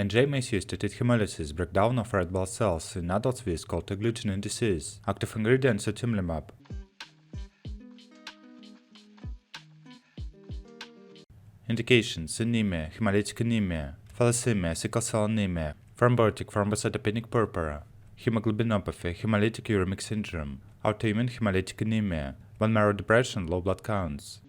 Enjaymo is used to treat hemolysis, breakdown of red blood cells in adults with called agglutinin disease. Active ingredient sutimlimab. Indications: anemia, hemolytic anemia, thalassemia, sickle cell anemia, thrombotic thrombocytopenic purpura, hemoglobinopathy, hemolytic uremic syndrome, autoimmune hemolytic anemia, bone marrow depression, low blood counts.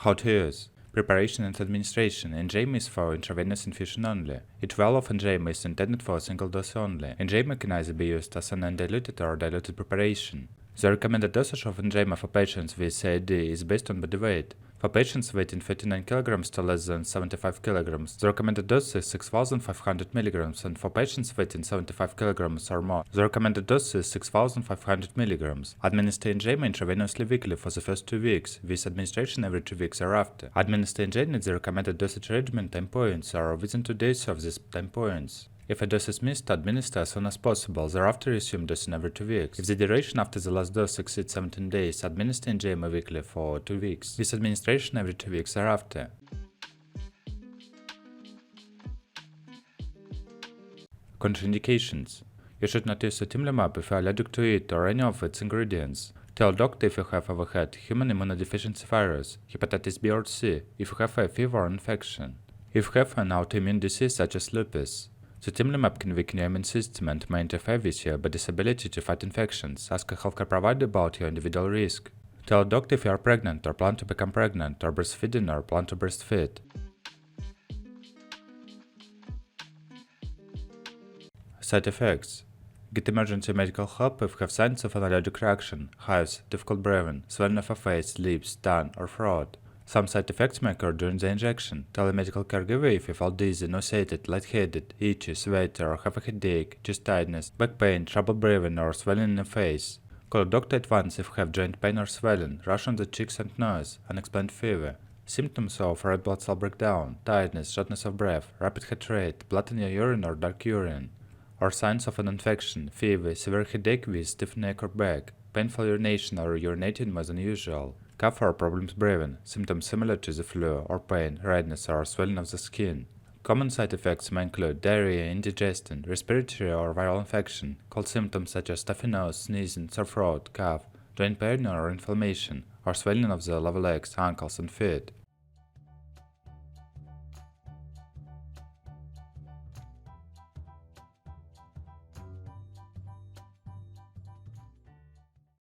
How to use. Preparation and administration. Enjaymo is for intravenous infusion only. Each vial of Enjaymo is intended for a single dose only. Enjaymo can either be used as an undiluted or diluted preparation. The recommended dosage of Enjaymo for patients with CID is based on body weight. For patients weighing 39 kg to less than 75 kg, the recommended dose is 6,500 mg, and for patients weighing 75 kg or more, the recommended dose is 6,500 mg. Administer Enjaymo intravenously weekly for the first 2 weeks, with administration every 2 weeks thereafter. Administer Enjaymo at the recommended dosage regimen time points or within 2 days of these time points. If a dose is missed, administer as soon as possible, thereafter resume dosing every 2 weeks. If the duration after the last dose exceeds 17 days, administer Enjaymo weekly for 2 weeks, with administration every 2 weeks thereafter. Contraindications. You should not use sutimlimab if you are allergic to it or any of its ingredients. Tell doctor if you have ever had human immunodeficiency virus, hepatitis B or C, if you have a fever or infection, if you have an autoimmune disease such as lupus. Sutimlimab can weaken your immune system and may interfere with your body's ability to fight infections. Ask a healthcare provider about your individual risk. Tell a doctor if you are pregnant or plan to become pregnant, or breastfeeding or plan to breastfeed. Side effects. Get emergency medical help if you have signs of an allergic reaction, hives, difficult breathing, swelling of a face, lips, tongue, or throat. Some side effects may occur during the injection. Tell a medical caregiver if you feel dizzy, nauseated, lightheaded, itchy, sweaty, or have a headache, chest tightness, back pain, trouble breathing, or swelling in the face. Call a doctor at once if you have joint pain or swelling, rash on the cheeks and nose, unexplained fever. Symptoms of red blood cell breakdown, tiredness, shortness of breath, rapid heart rate, blood in your urine or dark urine. Or signs of an infection, fever, severe headache with stiff neck or back, painful urination or urinating more than usual. Cough or problems breathing, symptoms similar to the flu, or pain, redness, or swelling of the skin. Common side effects may include diarrhea, indigestion, respiratory or viral infection, cold symptoms such as stuffy nose, sneezing, sore throat, cough, joint pain or inflammation, or swelling of the lower legs, ankles, and feet.